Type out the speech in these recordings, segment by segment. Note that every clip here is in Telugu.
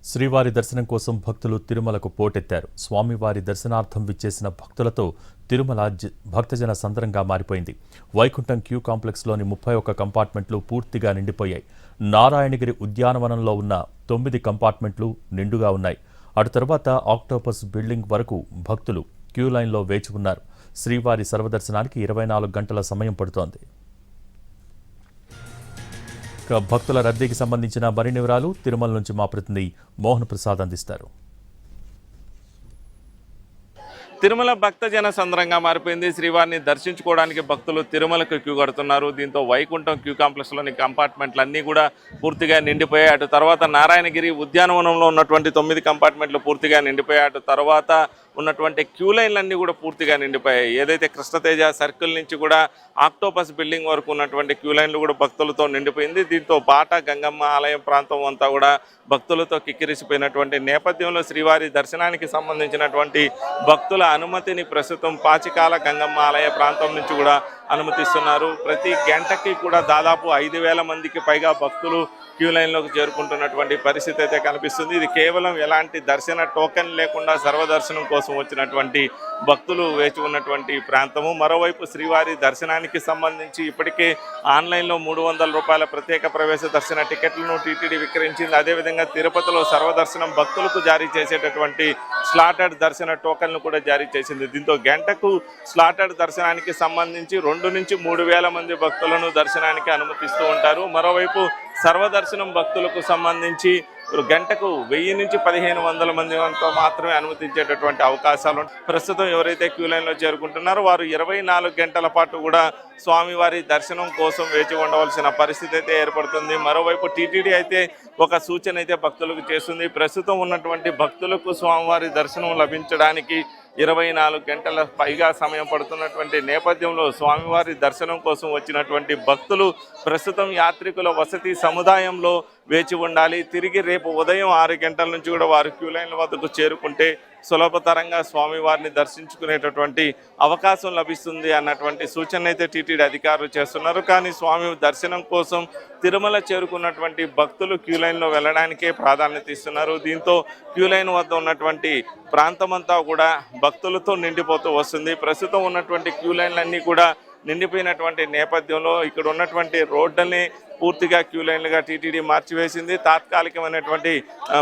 శ్రీవారి దర్శనం కోసం భక్తులు తిరుమలకు పోటెత్తారు. స్వామివారి దర్శనార్థం విచ్చేసిన భక్తులతో తిరుమల భక్తజన సందరంగా మారిపోయింది. వైకుంఠం క్యూ కాంప్లెక్స్లోని 31 కంపార్ట్మెంట్లు పూర్తిగా నిండిపోయాయి. నారాయణగిరి ఉద్యానవనంలో ఉన్న 9 కంపార్ట్మెంట్లు నిండుగా ఉన్నాయి. అటు తర్వాత ఆక్టోపస్ బిల్డింగ్ వరకు భక్తులు క్యూ లైన్లో వేచి ఉన్నారు. శ్రీవారి సర్వదర్శనానికి 24 గంటల సమయం పడుతోంది. భక్తుల రద్దీకి సంబంధించిన మరిన్ని వివరాలు తిరుమల నుంచి మా ప్రతినిధి మోహన్ ప్రసాద్ అందిస్తారు. తిరుమల భక్తజన సంద్రంగా మారిపోయింది. శ్రీవారిని దర్శించుకోవడానికి భక్తులు తిరుమలకు క్యూ కడుతున్నారు. దీంతో వైకుంఠం క్యూ కాంప్లెక్స్లోని కంపార్ట్మెంట్లు అన్నీ కూడా పూర్తిగా నిండిపోయాయి. అటు తర్వాత నారాయణగిరి ఉద్యానవనంలో ఉన్నటువంటి 9 కంపార్ట్మెంట్లు పూర్తిగా నిండిపోయాయి. అటు తర్వాత ఉన్నటువంటి క్యూ లైన్లన్నీ కూడా పూర్తిగా నిండిపోయాయి. ఏదైతే కృష్ణతేజ సర్కిల్ నుంచి కూడా ఆక్టోపస్ బిల్డింగ్ వరకు ఉన్నటువంటి క్యూ లైన్లు కూడా భక్తులతో నిండిపోయింది. దీంతో బాట గంగమ్మ ఆలయం ప్రాంతం అంతా కూడా భక్తులతో కిక్కిరిసిపోయినటువంటి నేపథ్యంలో శ్రీవారి దర్శనానికి సంబంధించినటువంటి భక్తుల అనుమతిని ప్రస్తుతం పాచికాల గంగమ్మ ఆలయ ప్రాంతం నుంచి కూడా అనుమతిస్తున్నారు. ప్రతి గంటకి కూడా దాదాపు 5,000 మందికి పైగా భక్తులు క్యూ లైన్లోకి చేరుకుంటున్నటువంటి పరిస్థితి అయితే కనిపిస్తుంది. ఇది కేవలం ఎలాంటి దర్శన టోకెన్ లేకుండా సర్వదర్శనం కోసం వచ్చినటువంటి భక్తులు వేచి ఉన్నటువంటి ప్రాంతము. మరోవైపు శ్రీవారి దర్శనానికి సంబంధించి ఇప్పటికే ఆన్లైన్లో 300 రూపాయల ప్రత్యేక ప్రవేశ దర్శన టికెట్లను టీటీడీ విక్రయించింది. అదేవిధంగా తిరుపతిలో సర్వదర్శనం భక్తులకు జారీ చేసేటటువంటి స్లాటెడ్ దర్శన టోకెన్లు కూడా జారీ చేసింది. దీంతో గంటకు స్లాటెడ్ దర్శనానికి సంబంధించి 2 నుంచి 3,000 మంది భక్తులను దర్శనానికి అనుమతిస్తూ ఉంటారు. మరోవైపు సర్వదర్శనం భక్తులకు సంబంధించి గంటకు 1000 నుంచి 1,500 మంది మాత్రమే అనుమతించేటటువంటి అవకాశాలు ఉంటాయి. ప్రస్తుతం ఎవరైతే క్యూ లైన్లో చేరుకుంటున్నారో వారు 24 గంటల పాటు కూడా స్వామివారి దర్శనం కోసం వేచి ఉండవలసిన పరిస్థితి అయితే ఏర్పడుతుంది. మరోవైపు టీటీడీ అయితే ఒక సూచన అయితే భక్తులకు చేస్తుంది. ప్రస్తుతం ఉన్నటువంటి భక్తులకు స్వామివారి దర్శనం లభించడానికి 24 గంటల పైగా సమయం పడుతున్నటువంటి నేపథ్యంలో స్వామివారి దర్శనం కోసం వచ్చినటువంటి భక్తులు ప్రస్తుతం యాత్రికుల వసతి సముదాయంలో వేచి ఉండాలి. తిరిగి రేపు ఉదయం 6 గంటల నుంచి కూడా వారు క్యూ లైన్ల వద్దకు చేరుకుంటే సులభతరంగా స్వామివారిని దర్శించుకునేటటువంటి అవకాశం లభిస్తుంది అన్నటువంటి సూచన అయితే టీటీడీ అధికారులు చేస్తున్నారు. కానీ స్వామి దర్శనం కోసం తిరుమల చేరుకున్నటువంటి భక్తులు క్యూ లైన్లో వెళ్ళడానికే ప్రాధాన్యత ఇస్తున్నారు. దీంతో క్యూ లైన్ వద్ద ఉన్నటువంటి ప్రాంతమంతా కూడా భక్తులతో నిండిపోతూ వస్తుంది. ప్రస్తుతం ఉన్నటువంటి క్యూ లైన్లన్నీ కూడా నిండిపోయినటువంటి నేపథ్యంలో ఇక్కడ ఉన్నటువంటి రోడ్లని పూర్తిగా క్యూ లైన్లుగా టీటీడీ మార్చివేసింది. తాత్కాలికమైనటువంటి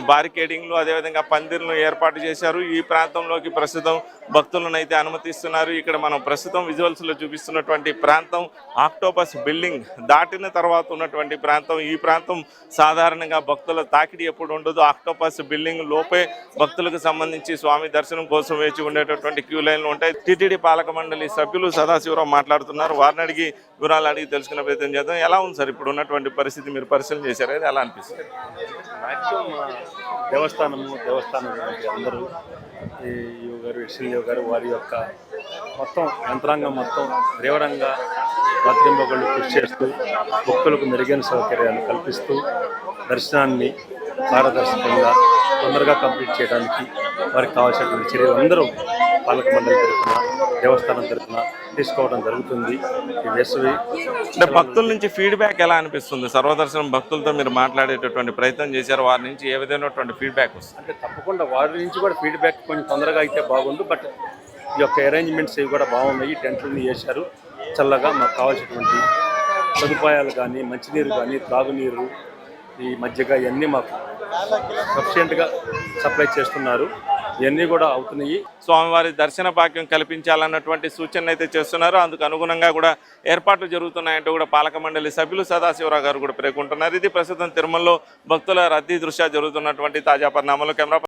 బారికేడింగ్లు అదేవిధంగా పందిర్లను ఏర్పాటు చేశారు. ఈ ప్రాంతంలోకి ప్రస్తుతం భక్తులను అయితే అనుమతిస్తున్నారు. ఇక్కడ మనం ప్రస్తుతం విజువల్స్లో చూపిస్తున్నటువంటి ప్రాంతం ఆక్టోపస్ బిల్డింగ్ దాటిన తర్వాత ఉన్నటువంటి ప్రాంతం. ఈ ప్రాంతం సాధారణంగా భక్తుల తాకిడి ఎప్పుడు ఉండదు. ఆక్టోపస్ బిల్డింగ్ లోపే భక్తులకు సంబంధించి స్వామి దర్శనం కోసం వేచి ఉండేటటువంటి క్యూ లైన్లు ఉంటాయి. టీటీడీ పాలక మండలి సభ్యులు సదాశివరావు మాట్లాడుతున్నారు. వారిని అడిగి వివరాలు అడిగి తెలుసుకునే ప్రయత్నం చేద్దాం. ఎలా ఉంది సార్ ఇప్పుడు ఉన్నటువంటి పరిస్థితి? మీరు పరిశీలన చేశారు కదా, ఎలా అనిపిస్తుంది? మ్యాక్సిమం దేవస్థానం అందరూ యువ గారు ఎస్ఎల్ఏ గారు వారి యొక్క మొత్తం యంత్రాంగం మొత్తం తీవ్రంగా రాత్రింబగళ్ళు కృషి చేస్తూ భక్తులకు మెరుగైన సౌకర్యాలు కల్పిస్తూ దర్శనాన్ని పారదర్శకంగా తొందరగా కంప్లీట్ చేయడానికి వారికి కావాల్సినటువంటి చర్యలు అందరూ పాలక మండలి తరఫున దేవస్థానం తరఫున తీసుకోవడం జరుగుతుంది. ఈ వేసవి అంటే భక్తుల నుంచి ఫీడ్బ్యాక్ ఎలా అనిపిస్తుంది? సర్వదర్శనం భక్తులతో మీరు మాట్లాడేటటువంటి ప్రయత్నం చేశారు. వారి నుంచి ఏ విధమైనటువంటి ఫీడ్బ్యాక్ వస్తుంది? అంటే తప్పకుండా వారి నుంచి కూడా ఫీడ్బ్యాక్ కొంచెం తొందరగా అయితే బాగుండు. బట్ ఈ యొక్క అరేంజ్మెంట్స్ ఇవి కూడా బాగున్నాయి. టెంట్లని వేశారు. చల్లగా మాకు కావాల్సినటువంటి సదుపాయాలు కానీ మంచినీరు కానీ త్రాగునీరు ఈ మధ్యగా ఇవన్నీ మాకు సఫిషియెంట్గా సప్లై చేస్తున్నారు. ఇవన్నీ కూడా అవుతున్నాయి. స్వామివారి దర్శన భాగ్యం కల్పించాలన్నటువంటి సూచనలు అయితే చేస్తున్నారు. అందుకు అనుగుణంగా కూడా ఏర్పాట్లు జరుగుతున్నాయంటూ కూడా పాలక మండలి సభ్యులు సదాశివరావు గారు కూడా పేర్కొంటున్నారు. ఇది ప్రస్తుతం తిరుమలలో భక్తుల రద్దీ దృష్ట్యా జరుగుతున్నటువంటి తాజా పరిణామాలు. కెమెరా